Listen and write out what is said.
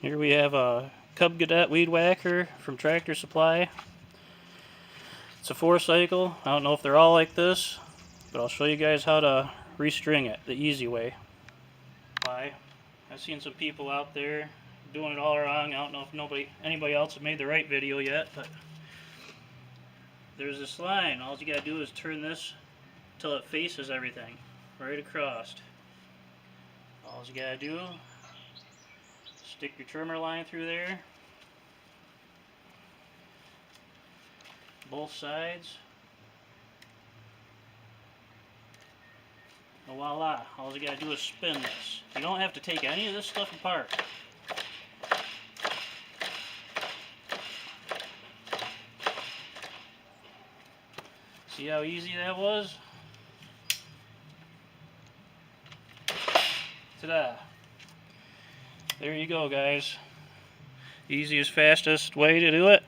Here we have a Cub Cadet weed whacker from Tractor Supply. It's a 4-cycle. I don't know if they're all like this, but I'll show you guys how to restring it the easy way. I've seen some people out there doing it all wrong. I don't know if anybody else has made the right video yet, but there's this line. All you gotta do is turn this until it faces everything right across. All you gotta do, stick your trimmer line through there, both sides, and voila, all you gotta do is spin this. You don't have to take any of this stuff apart. See how easy that was? Ta-da! There you go, guys. Easiest, fastest way to do it.